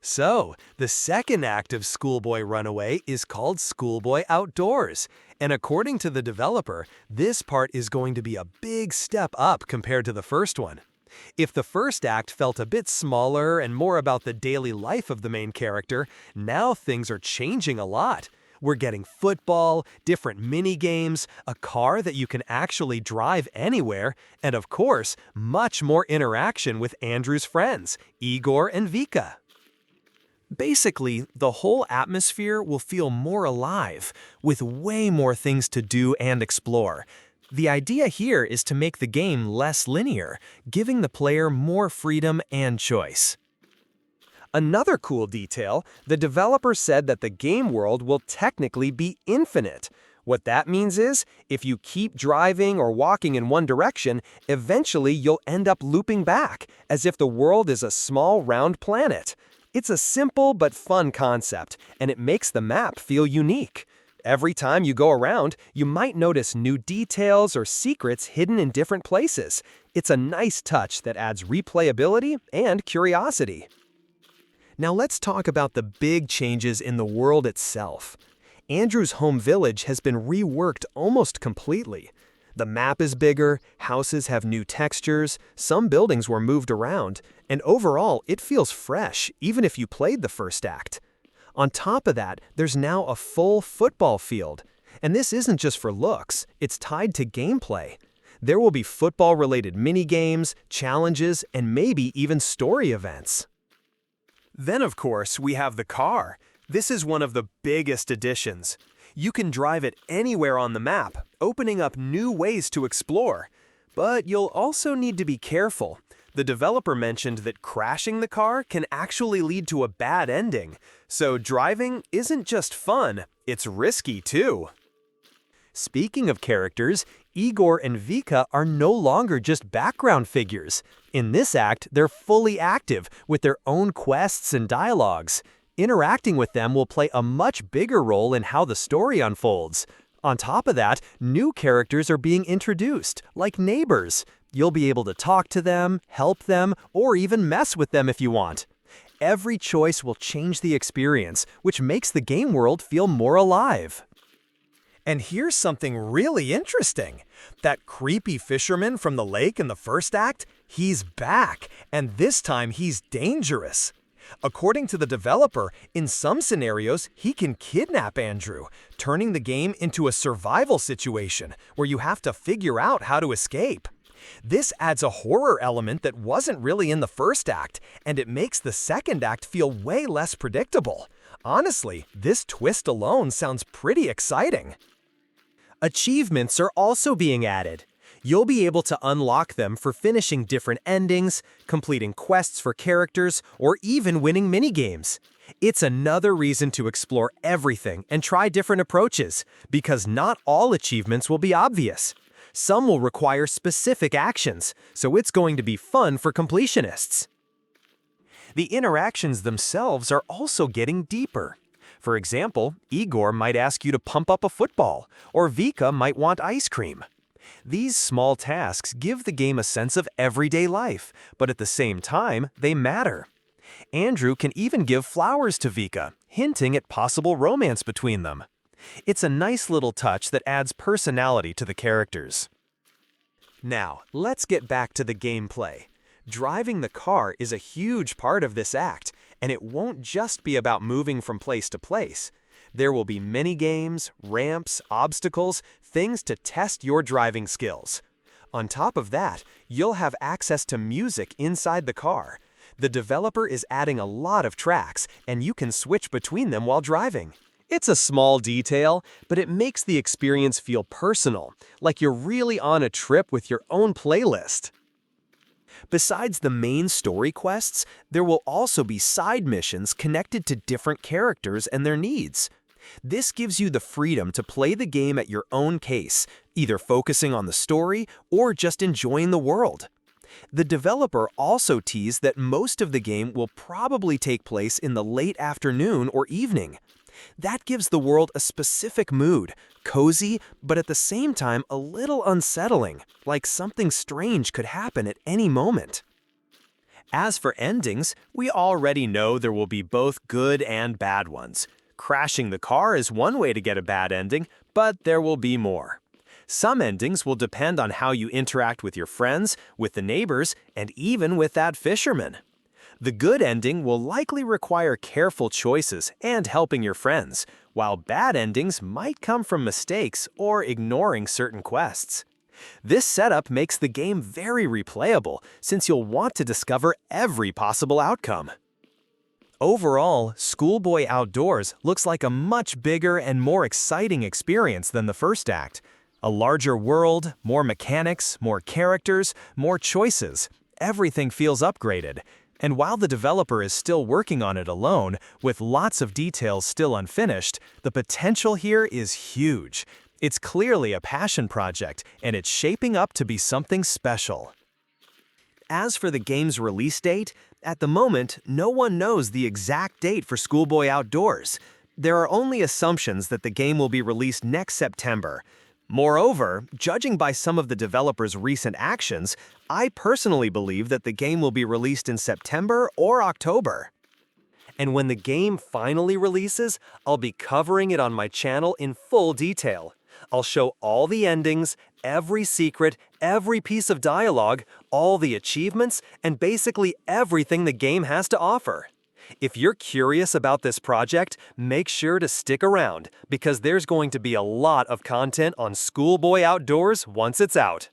So, the second act of Schoolboy Runaway is called Schoolboy Outdoors, and according to the developer, this part is going to be a big step up compared to the first one. If the first act felt a bit smaller and more about the daily life of the main character, now things are changing a lot. We're getting football, different mini games, a car that you can actually drive anywhere, and of course, much more interaction with Andrew's friends, Igor and Vika. Basically, the whole atmosphere will feel more alive, with way more things to do and explore. The idea here is to make the game less linear, giving the player more freedom and choice. Another cool detail, the developer said that the game world will technically be infinite. What that means is, if you keep driving or walking in one direction, eventually you'll end up looping back, as if the world is a small round planet. It's a simple but fun concept, and it makes the map feel unique. Every time you go around, you might notice new details or secrets hidden in different places. It's a nice touch that adds replayability and curiosity. Now let's talk about the big changes in the world itself. Andrew's home village has been reworked almost completely. The map is bigger, houses have new textures, some buildings were moved around, and overall it feels fresh even if you played the first act. On top of that, there's now a full football field. And this isn't just for looks, it's tied to gameplay. There will be football-related mini-games, challenges, and maybe even story events. Then, of course, we have the car. This is one of the biggest additions. You can drive it anywhere on the map, opening up new ways to explore. But you'll also need to be careful. The developer mentioned that crashing the car can actually lead to a bad ending. So driving isn't just fun, it's risky too. Speaking of characters, Igor and Vika are no longer just background figures. In this act, they're fully active, with their own quests and dialogues. Interacting with them will play a much bigger role in how the story unfolds. On top of that, new characters are being introduced, like neighbors. You'll be able to talk to them, help them, or even mess with them if you want. Every choice will change the experience, which makes the game world feel more alive. And here's something really interesting. That creepy fisherman from the lake in the first act, he's back, and this time he's dangerous. According to the developer, in some scenarios, he can kidnap Andrew, turning the game into a survival situation where you have to figure out how to escape. This adds a horror element that wasn't really in the first act, and it makes the second act feel way less predictable. Honestly, this twist alone sounds pretty exciting. Achievements are also being added. You'll be able to unlock them for finishing different endings, completing quests for characters, or even winning minigames. It's another reason to explore everything and try different approaches, because not all achievements will be obvious. Some will require specific actions, so it's going to be fun for completionists. The interactions themselves are also getting deeper. For example, Igor might ask you to pump up a football, or Vika might want ice cream. These small tasks give the game a sense of everyday life, but at the same time, they matter. Andrew can even give flowers to Vika, hinting at possible romance between them. It's a nice little touch that adds personality to the characters. Now, let's get back to the gameplay. Driving the car is a huge part of this act, and it won't just be about moving from place to place. There will be mini-games, ramps, obstacles, things to test your driving skills. On top of that, you'll have access to music inside the car. The developer is adding a lot of tracks, and you can switch between them while driving. It's a small detail, but it makes the experience feel personal, like you're really on a trip with your own playlist. Besides the main story quests, there will also be side missions connected to different characters and their needs. This gives you the freedom to play the game at your own pace, either focusing on the story or just enjoying the world. The developer also teased that most of the game will probably take place in the late afternoon or evening. That gives the world a specific mood, cozy, but at the same time a little unsettling, like something strange could happen at any moment. As for endings, we already know there will be both good and bad ones. Crashing the car is one way to get a bad ending, but there will be more. Some endings will depend on how you interact with your friends, with the neighbors, and even with that fisherman. The good ending will likely require careful choices and helping your friends, while bad endings might come from mistakes or ignoring certain quests. This setup makes the game very replayable since you'll want to discover every possible outcome. Overall, Schoolboy Outdoors looks like a much bigger and more exciting experience than the first act. A larger world, more mechanics, more characters, more choices. Everything feels upgraded. And while the developer is still working on it alone, with lots of details still unfinished, the potential here is huge. It's clearly a passion project, and it's shaping up to be something special. As for the game's release date, at the moment, no one knows the exact date for Schoolboy Outdoors. There are only assumptions that the game will be released next September. Moreover, judging by some of the developer's recent actions, I personally believe that the game will be released in September or October. And when the game finally releases, I'll be covering it on my channel in full detail. I'll show all the endings, every secret, every piece of dialogue, all the achievements, and basically everything the game has to offer. If you're curious about this project, make sure to stick around because there's going to be a lot of content on Schoolboy Outdoors once it's out.